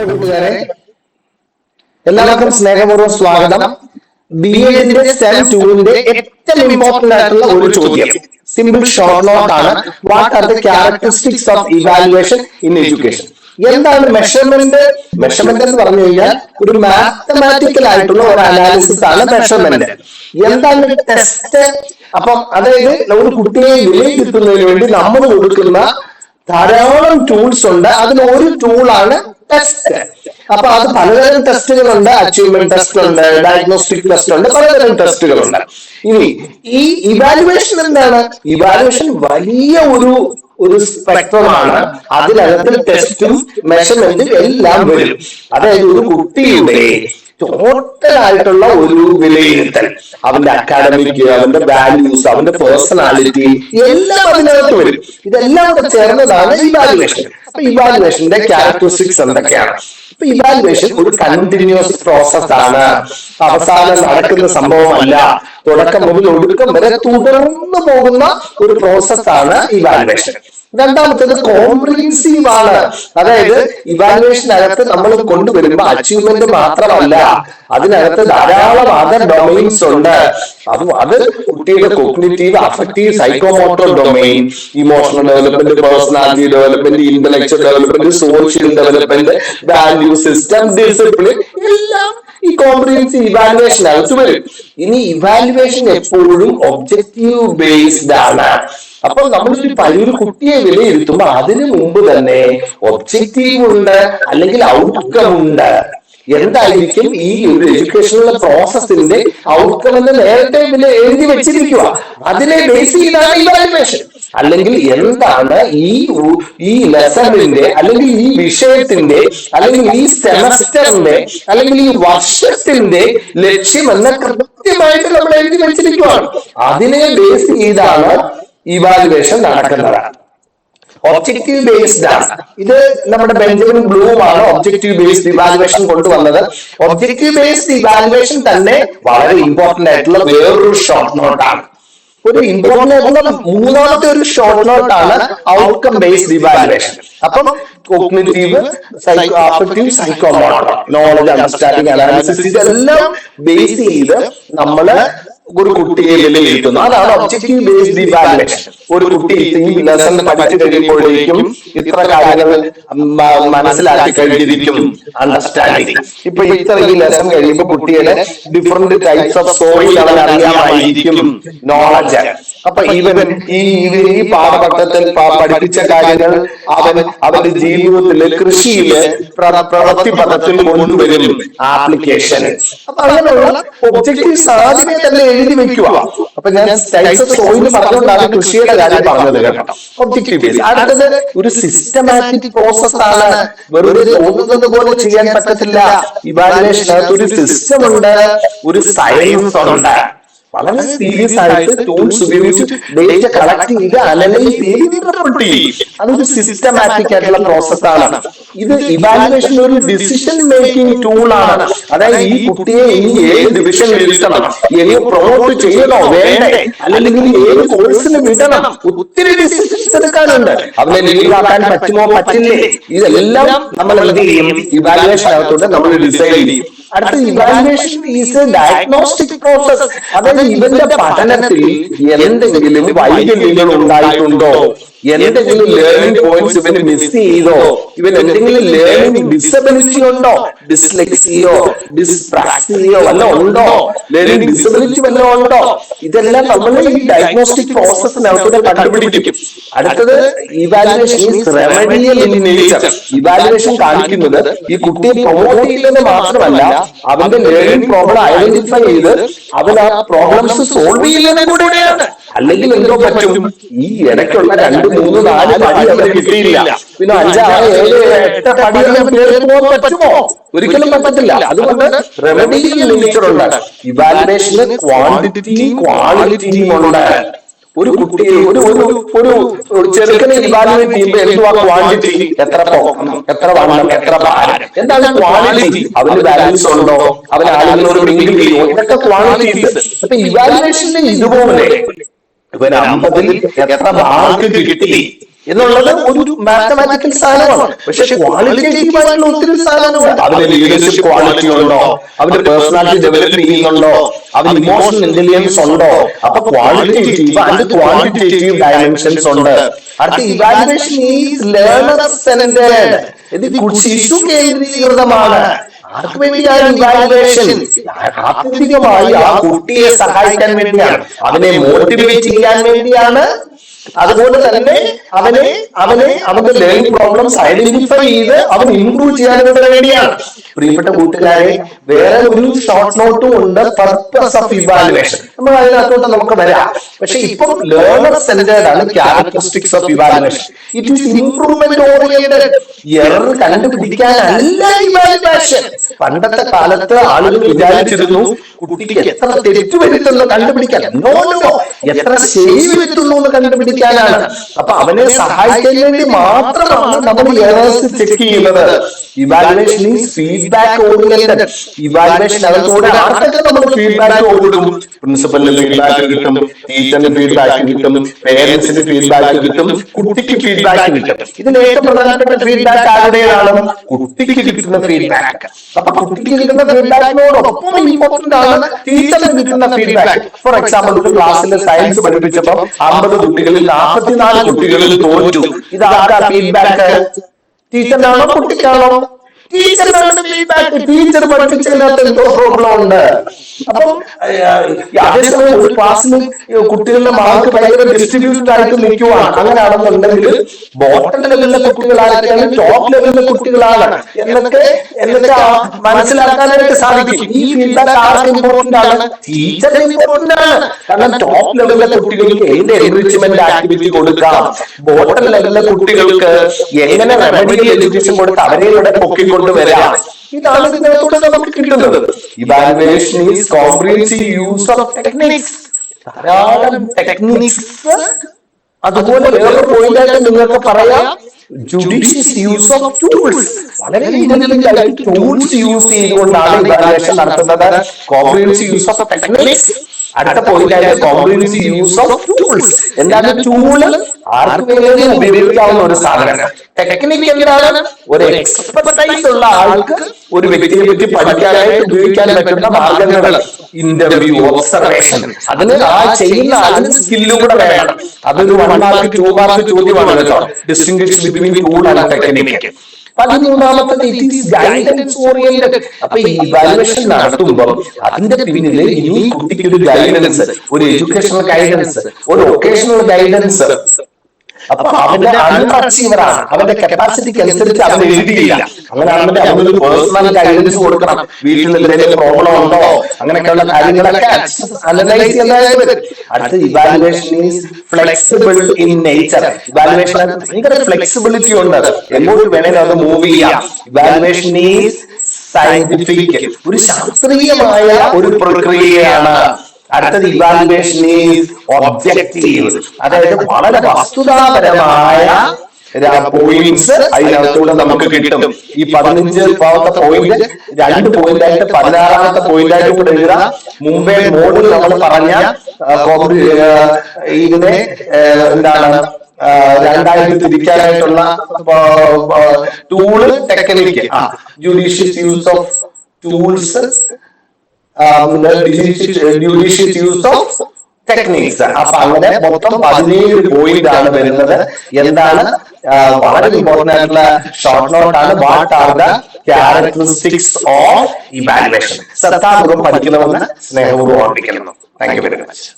പ്രിയപ്പെട്ട കൂട്ടുകാരെ, എല്ലാവർക്കും സ്നേഹപൂർവ്വം സ്വാഗതം. BEd STEM 2 ഏറ്റവും ഇമ്പോർട്ടന്റ് ആയിട്ടുള്ള ഒരു ചോദ്യം, സിമ്പിൾ ഷോർട്ട് നോട്ട് ആണ്. What are the characteristics of evaluation in education? എന്താണ് മെഷർമെന്റ്? മെഷർമെന്റ് എന്ന് പറഞ്ഞു കഴിഞ്ഞാൽ ഒരു മാത്തമാറ്റിക്കൽ ആയിട്ടുള്ള ഒരു അനാലിസിസ് ആണ് മെഷർമെന്റ്. എന്താണ് ടെസ്റ്റ്? അപ്പം അതായത് ഒരു കുട്ടിയെ വിലയിരുത്തുന്നതിന് വേണ്ടി നമ്മൾ കൊടുക്കുന്ന ധാരാളം ടൂൾസ് ഉണ്ട്. അതിൽ ഒരു ടൂളാണ് ടെസ്റ്റ്. അപ്പൊ അത് പലതരം ടെസ്റ്റുകളുണ്ട്. അച്ചീവ്മെന്റ് ടെസ്റ്റ് ഉണ്ട്, ഡയഗ്നോസ്റ്റിക് ടെസ്റ്റ് ഉണ്ട്, പലതരം ടെസ്റ്റുകളുണ്ട്. ഇനി ഈ ഇവാലുവേഷൻ എന്താണ്? ഇവാലുവേഷൻ വലിയ ഒരു സ്പെക്ട്രമാണ്. അതിനകത്ത് ടെസ്റ്റും മെഷർമെന്റും എല്ലാം വരും. അതായത് ഒരു കുട്ടിയുടെ ടോട്ടൽ ആയിട്ടുള്ള ഒരു വിലയിരുത്തൽ, അവന്റെ അക്കാഡമിക്, അവന്റെ വാല്യൂസ്, അവന്റെ പേഴ്സണാലിറ്റി എല്ലാം അതിനകത്ത് വരും. ഇതെല്ലാം കൂടെ ചേർന്നതാണ് ഇവാലുവേഷൻ. അപ്പൊ ഇവാലുവേഷന്റെ ക്യാരക്ടറിസ്റ്റിക്സ് എന്തൊക്കെയാണ്? അപ്പൊ ഇവാലുവേഷൻ ഒരു കണ്ടിന്യൂസ് പ്രോസസ് ആണ്. അവസാനം നടക്കുന്ന സംഭവമല്ല. തുടക്കം മുതൽ ഒടുക്കം വരെ തുടർന്നു പോകുന്ന ഒരു പ്രോസസ് ആണ് ഇവാലുവേഷൻ. രണ്ടാമത്തേത് കോംപ്രിഹെൻസീവ് ആണ്. അതായത് ഇവാലുവേഷനകത്ത് നമ്മൾ കൊണ്ടുവരുമ്പോൾ അച്ചീവ്മെന്റ് മാത്രമല്ല, അതിനകത്ത് ധാരാളം അതർ ഡൊമൈൻസ് ഉണ്ട്. അത് കുട്ടിയുടെ cognitive, affective, psychomotor domain, emotional development, personality development, intellectual development, social development, value system, discipline എല്ലാം ഈ കോംപ്രിഹെൻസീവ് ഇവാലുവേഷനകത്ത് വരും. ഇനി ഇവാലുവേഷൻ എപ്പോഴും ഒബ്ജക്റ്റീവ് ബേസ്ഡ് ആണ്. അപ്പോൾ നമ്മളൊരു കുട്ടിയെ വിലയിരുത്തുമ്പോൾ അതിനു മുമ്പ് തന്നെ ഒബ്ജക്റ്റീവ് ഉണ്ട്, അല്ലെങ്കിൽ ഔട്ട്കം ഉണ്ട്. എന്തായിരിക്കും ഈ ഒരു എഡ്യൂക്കേഷണൽ പ്രോസസ്സിന്റെ ഔട്ട്കം എന്ന് നേരത്തെ എഴുതി വെച്ചിരിക്കുക. അതിനെ ബേസ് ചെയ്താണ് ഇവാലുവേഷൻ. അല്ലെങ്കിൽ എന്താണ് ഈ ലെസണിന്റെ, അല്ലെങ്കിൽ ഈ വിഷയത്തിന്റെ, അല്ലെങ്കിൽ ഈ സെമസ്റ്ററിന്റെ, അല്ലെങ്കിൽ ഈ വർഷത്തിന്റെ ലക്ഷ്യം എന്ന കൃത്യമായിട്ട് നമ്മൾ എഴുതി വെച്ചിരിക്കുകയാണ്. അതിനെ ബേസ് ചെയ്താണ് ഇവാലുവേഷൻ നടക്കുന്നത്. ഒബ്ജക്റ്റീവ് ബേസ്ഡ് ആണ്. ഇത് നമ്മുടെ ബെഞ്ചമിൻ ബ്ലൂം ആണ് ഒബ്ജക്റ്റീവ് ബേസ്ഡ് ഇവാലുവേഷൻ കൊണ്ടുവന്നത്. ഒബ്ജക്റ്റീവ് ബേസ്ഡ് ഇവാലുവേഷൻ തന്നെ വളരെ ഇമ്പോർട്ടന്റ് ആയിട്ടുള്ള വേറൊരു ഷോർട്ട് നോട്ടാണ്. ഒരു ഇമ്പോർട്ടന്റ് ആയിട്ടുള്ള മൂന്നാമത്തെ ഒരു ഷോർട്ട് നോട്ടാണ് ഔട്ട്കം ബേസ്ഡ് ഇവാലുവേഷൻ. അപ്പം cognitive, affective, psychomotor, knowledge, understanding, analysis, ഇതെല്ലാം ബേസ് ചെയ്ത് നമ്മള് ഒരു കുട്ടിയെ വിലയിരുത്തുന്നു. അതാണ് ഒബ്ജക്റ്റീവ് ബേസ്ഡ് ഇവാലുവേഷൻ. ഒരു കുട്ടി ഈ ലെസൺ പഠിച്ചു കഴിയുമ്പോഴേക്കും ഇത്ര കാര്യങ്ങൾ മനസ്സിലാക്കി കഴിഞ്ഞിരിക്കും, അണ്ടർസ്റ്റാൻഡിങ്. ഇപ്പൊ ഈ ലെസൺ കഴിയുമ്പോൾ കുട്ടിയുടെ ഡിഫറെന്റ് ടൈപ്സ് ഓഫ് സോയിൽ അവൻ അറിയാമായിരിക്കും, നോളജ്. അപ്പൊ ഈ പാഠപഠനത്തിൽ പഠിപ്പിച്ച കാര്യങ്ങൾ അവന്റെ ജീവിതത്തില്, കൃഷിയില്, പ്രവൃത്തി പദത്തിൽ കൊണ്ടുവരും ആപ്ലിക്കേഷൻ. അപ്പൊ അങ്ങനെയുള്ള ഒബ്ജക്റ്റീവ്സ് ആദ്യമേ തന്നെ എഴുതി വെക്കുക. അപ്പൊ ഞാൻ ടൈപ്സ് ഓഫ് സോയിൽ പറഞ്ഞുകൊണ്ടാണ് കൃഷിയുടെ കാര്യം പറഞ്ഞത് കേട്ടോ. Objective base. അടുത്തത് ഒരു സിസ്റ്റമാറ്റിക് പ്രോസസ് ആണ്. വെറുതെ തോന്നുന്നത് പോലെ ചെയ്യാൻ പറ്റത്തില്ല. ഇവാലുവേഷനകത്ത് ഒരു സിസ്റ്റം ഉണ്ട്, ഒരു സയൻസ് ഉണ്ട്. വളരെ സീരിയസ് ആയിട്ട് ടൂൾസ് ഉപയോഗിച്ച് ഡേറ്റ കളക്ട് ചെയ്ത് അനലൈസ് ചെയ്ത് റിപ്പോർട്ട് ചെയ്യും. അതൊരു സിസ്റ്റമാറ്റിക് ആയിട്ടുള്ള പ്രോസസ് ആണ്. ഇത് ഇവാലുവേഷൻ ഒരു ഡിസിഷൻ മേക്കിംഗ് ടൂൾ ആണ്. അതായത് ഈ കുട്ടിയെ ഇനി ഏത് ഡിവിഷൻ ഇരുത്തണം, എങ്ങനെ പ്രൊമോട്ട് ചെയ്യണോ വേണ്ടേ, അല്ലെങ്കിൽ ഏത് കോഴ്സിന് വിടണം, ഒത്തിരി ഡിസിഷൻസ് എടുക്കാനുണ്ട്. അവനെ ലീവാക്കാൻ പറ്റുമോ പറ്റില്ലേ, ഇതെല്ലാം നമ്മൾ എന്ത് ചെയ്യും? ഇവാലുവേഷനകത്തോട്ട് നമ്മൾ ഡിസൈഡ് ചെയ്യും. അടുത്ത evaluation is A diagnostic process. അതായത് ഇവന്റെ പഠനത്തിൽ എന്തെങ്കിലും വൈകല്യങ്ങൾ ഉണ്ടായിട്ടുണ്ടോ, എന്തെങ്കിലും ലേണിംഗ് പോയിന്റ്സ് ഇവന് മിസ് ചെയ്തോ, ഇവൻ എന്തെങ്കിലും ലേണിംഗ് ഡിസബിലിറ്റി ഉണ്ടോ, ഡിസ്ലെക്സിയോ ഡിസ്പ്രാക്സിയോ വല്ല ഉണ്ടോ, ലേണിംഗ് ഡിസബിലിറ്റി വല്ല ഉണ്ടോ, ഇതെല്ലാം നമ്മൾ ഈ ഡയഗ്നോസ്റ്റിക് പ്രോസസ്സിനകത്തൂടെ കണ്ടുപിടിക്കും. അടുത്തത് evaluation is remedial in nature. Evaluation കാണിക്കുന്നത് ഈ കുട്ടിയെ പ്രൊമോട്ട് ചെയ്യില്ലെന്ന് മാത്രമല്ല, അവന്റെ ലേണിംഗ് പ്രോബ്ലം ഐഡന്റിഫൈ ചെയ്ത് അവൻ ആ പ്രോബ്ലംസ് സോൾവ് ചെയ്യില്ലെന്ന് കൂടെയാണ്. അല്ലെങ്കിൽ എന്തോ പറ്റും, ഈ ഇടയ്ക്കുള്ള 2, 3, 4 പടി അവന് കിട്ടിയില്ല, പിന്നെ 5, 6, 7, 8 പടിയെല്ലാം പോകാൻ പറ്റുമോ? ഒരിക്കലും പറ്റത്തില്ല. അതുകൊണ്ട് റെമഡിയൽ നേച്ചർ ഉണ്ട്. ഇവാലുവേഷന് ക്വാണ്ടിറ്റിയും ക്വാളിറ്റിയും ഉണ്ട്. ഒരു കുട്ടിയെ ഒരു ചെറുക്കനെ ഇവാലുവേറ്റ് ചെയ്യുമ്പോൾ എന്തുവാ ക്വാണ്ടിറ്റി? എത്ര പൊക്കം, എത്ര വണ്ണം, എത്ര ഭാരം. എന്താണ് ക്വാളിറ്റി? അവന് വാല്യൂസ് ഉണ്ടോ, അവൻ ആളുകളോട് മിങ്കിൾ ചെയ്യുമോ, ഇതൊക്കെ ക്വാളിറ്റീസ്. അപ്പൊ ഇവാലുവേഷന് ഇതുപോലെ ഇവന് 50-ൽ എത്ര മാർക്ക് കിട്ടി, എന്നുള്ളത് ഒരു മാത്തമാറ്റിക്കൽ സാധനമാണ്. പക്ഷെ ക്വാളിറ്റേറ്റീവ് ആയിട്ടുള്ള ഒത്തിരി സാധനമുണ്ട്. അവന് ലീഡർഷിപ്പ് ക്വാളിറ്റി ഉണ്ടോ, അവന് പേഴ്സണാലിറ്റി ഡെവലപ്പ് ചെയ്യുന്നുണ്ടോ, അവന് ഇമോഷണൽ ഇന്റലിജൻസ് ഉണ്ടോ. അപ്പൊ ക്വാളിറ്റേറ്റീവ് ആൻഡ് ക്വാണ്ടിറ്റേറ്റീവ് ഡയമെൻഷൻസ് ഉണ്ട്. അടുത്ത ഇവാലുവേഷൻ ഈസ് ലേണർ സെന്റേർഡ്. ഇത് ശിശു കേന്ദ്രീകൃതമാണ്. ആർക്ക് വേണ്ടിയാണ് ഇവാലുവേഷൻ? ആത്യന്തികമായി ആ കുട്ടിയെ സഹായിക്കാൻ വേണ്ടിയാണ്, അവനെ മോട്ടിവേറ്റ് ചെയ്യാൻ വേണ്ടിയാണ്. അതുപോലെ തന്നെ അവന്റെ ലേണിംഗ് പ്രോബ്ലംസ് ഐഡന്റിഫൈ ചെയ്ത് അവൻ ഇംപ്രൂവ് ചെയ്യാനുള്ള വേണ്ടിയാണ്. പ്രിയപ്പെട്ട കൂട്ടുകാരെ, വേറെ ഒരു ഷോർട്ട് നോട്ടും ഉണ്ട്, പർപ്പസ് ഓഫ് ഇവാലുവേഷൻ. നമ്മൾ അതിനകത്തോട്ട് നമുക്ക് വരാം. പക്ഷെ ഇപ്പം ലേണർ സെന്റേർഡ് ആണ് characteristics of evaluation. It is improvement oriented. Error കണ്ടുപിടിക്കാനല്ല ഇവാലുവേഷൻ. പണ്ടത്തെ കാലത്ത് ആളുകൾ വിചാരിച്ചിരുന്നു കുട്ടിക്ക് എത്ര തെറ്റ് വരുത്തുന്നു കണ്ടുപിടിക്കാൻ. നോ, എത്ര ശരി വരുത്തുന്നു എന്ന് കണ്ടുപിടിക്കാനാണ്. അപ്പൊ അവനെ സഹായിക്കാൻ വേണ്ടി മാത്രമാണ് നമ്മൾ എറേഴ്സ് ചെക്ക് ചെയ്യുന്നത്. Evaluation is feedback oriented. Evaluation അകത്തോടെ ആർക്കൊക്കെ നമ്മൾ ഫീഡ്ബാക്ക് കൊടുക്കും? പ്രിൻസിപ്പലിന് ഫീഡ്ബാക്ക് കിട്ടും, ടീച്ചറിന് ഫീഡ്ബാക്ക് കിട്ടും, പേരൻസിന് ഫീഡ്ബാക്ക് കിട്ടും, കുട്ടിക്ക് ഫീഡ്ബാക്ക് കിട്ടും. ഇതിന് ഏറ്റവും പ്രധാനപ്പെട്ട ഫീഡ്ബാക്ക് ആരുടെയാണ്? കുട്ടിക്ക് കിട്ടുന്ന ഫീഡ്ബാക്ക്. അപ്പൊ കുട്ടിക്ക് കിട്ടുന്ന ഫീഡ്ബാക്കിനോടൊപ്പം ഇമ്പോർട്ടന്റ് ആണ് ടീച്ചറിന് കിട്ടുന്ന ഫീഡ്ബാക്ക്. ഫോർ എക്സാമ്പിൾ, ഒരു ക്ലാസ്സിൽ സയൻസ് പഠിപ്പിച്ചപ്പോൾ 50 കുട്ടികളിൽ 44 കുട്ടികളിൽ തോറ്റു. ഇത് ആർക്കാ ഫീഡ്ബാക്ക്? ടീച്ചറിനാണോ കുട്ടിക്കാണോ? ടീച്ചറിനാണ് ഫീഡ്ബാക്ക്. ടീച്ചർ പഠിപ്പിച്ചതിനകത്ത് എന്തോ പ്രോബ്ലം ഉണ്ട്. അപ്പം അതേസമയം ഒരു ക്ലാസ്സിൽ കുട്ടികളുടെ മാർക്ക് ഭയങ്കര ഡിസ്ട്രിബ്യൂട്ടഡ് ആയിട്ട് നിൽക്കുവാണ്. അങ്ങനെയാണെന്നുണ്ടെങ്കിൽ ബോട്ടം ലെവലിലെ കുട്ടികളായിരിക്കും ടോപ്പ് ലെവലിലെ കുട്ടികളാണ് എന്നൊക്കെ മനസ്സിലാക്കാനായിട്ട് സാധിക്കും. ഈ ഫീഡ്ബാക്ക് ആർക്ക് ഇമ്പോർട്ടന്റ് ആണ്? ടീച്ചറിന് ഇമ്പോർട്ടന്റ് ആണ്. കാരണം ടോപ്പ് ലെവലിലെ കുട്ടികൾക്ക് ഏത് എൻറിച്ച്മെന്റ് ആക്ടിവിറ്റി കൊടുക്കാം, ബോട്ടം ലെവലിലെ കുട്ടികൾക്ക് എങ്ങനെ റെമഡിയൽ എഡ്യൂക്കേഷൻ കൊടുത്ത് അവരെ ഇവിടെ പൊക്കിക്കൊണ്ടുവരാം. ഇതാണ് ഇതിനകത്തൂടെ നമുക്ക് കിട്ടുന്നത്. Evaluation is comprehensive use of techniques. ധാരാളം ടെക്നിക്സ്. അതുപോലെ വേറെ പോയിന്റായിട്ട് നിങ്ങൾക്ക് പറയാം, ജുഡീഷ്യസ് യൂസ് ഓഫ് ടൂൾസ്. വളരെ ഇന്റലിജന്റ് ആയിട്ട് ടൂൾസ് യൂസ് ചെയ്തുകൊണ്ടാണ് ഇവാലുവേഷൻ നടത്തുന്നത്. Comprehensive use of techniques. അടുത്ത പോയിന്റ് ആയിട്ട് കോംപ്രിഹെൻസീവ് യൂസ് ഓഫ് ടൂൾസ്. എന്താണ് ടൂള്? ആർക്ക് വേണമെങ്കിലും ഉപയോഗിക്കാവുന്ന ഒരു സാധനം. ടെക്നിക്ക് എന്താണ്? ഒരു എക്സ്പെർട്ടൈസ് ഉള്ള ആൾക്ക് ഒരു വ്യക്തിയെ പറ്റി പഠിക്കാനായിട്ട് ഉപയോഗിക്കാൻ പറ്റുന്ന മാർഗങ്ങൾ. Interview, observation. അതിന് ആ ചെയ്യുന്ന ആളിന് സ്കില്ലും കൂടെ വേണം. അതൊരു 1 മാർക്ക് 2 മാർക്ക് ചോദ്യമാണ് കേട്ടോ. Distinguish between tool and technique. 13ാമത്തെ ഇറ്റ് ഈസ് ഗൈഡൻസ് ഓറിയന്റഡ്. അപ്പൊ ഈ ഇവാലുവേഷൻ നടത്തുമ്പോൾ അതിന്റെ പിന്നിൽ ഇനി കുട്ടിക്ക് ഒരു ഗൈഡൻസ്, ഒരു എഡ്യൂക്കേഷണൽ ഗൈഡൻസ്, ഒരു വൊക്കേഷണൽ ഗൈഡൻസ്. അപ്പൊ അവന്റെ അൺഅച്ചീവറാണ്. അവന്റെ കപ്പാസിറ്റിക്ക് അനുസരിച്ച് അവൻ എഴുതിയില്ല. അങ്ങനെയാണെങ്കിൽ അവനൊരു പേഴ്സണൽ ഗൈഡൻസ് കൊടുക്കണം. വീട്ടിൽ എന്തെങ്കിലും പ്രോബ്ലം ഉണ്ടോ, അങ്ങനെയൊക്കെയുള്ള കാര്യങ്ങളൊക്കെ അനലൈസ് ചെയ്യാനായിട്ട്. അടുത്ത evaluation is flexible in nature. Evaluation ഭയങ്കര ഫ്ലെക്സിബിലിറ്റി ഉണ്ട്. എങ്ങോട്ട് വേണേലും അത് മൂവ് ചെയ്യാം. Evaluation is scientific. ഒരു ശാസ്ത്രീയമായ ഒരു പ്രക്രിയയാണ്. അടുത്തത് ഇവാലുവേഷൻ ഈസ് ഒബ്ജക്റ്റീവ്. അതായത് വളരെ വസ്തുതാപരമായ പോയിന്റ്സ് അതിനകത്തൂടെ നമുക്ക് കിട്ടും. ഈ 15ാമത്തെ പോയിന്റ് 2 പോയിന്റായിട്ട് 16ാമത്തെ പോയിന്റായിട്ട് കൂടെ എഴുതാം. മുമ്പേ മോഡിൽ നമ്മൾ പറഞ്ഞ ഇതിനെ എന്താണ് രണ്ടായിട്ട് തിരിക്കാനായിട്ടുള്ള tool, technique. Judicious use of tools, judicious use of techniques. അപ്പൊ അങ്ങനെ മൊത്തം 17 പോയിന്റ് ആണ് വരുന്നത്. എന്താണ് വളരെ ഇമ്പോർട്ടന്റ് ആയിട്ടുള്ള ഷോർട്ട് നോട്ട് ആണ്. What are the characteristics of evaluation? ശ്രദ്ധാപൂർവ്വം പഠിക്കണമെന്ന് സ്നേഹപൂർവ്വം ഓർമ്മിക്കുന്നു. Thank you very much.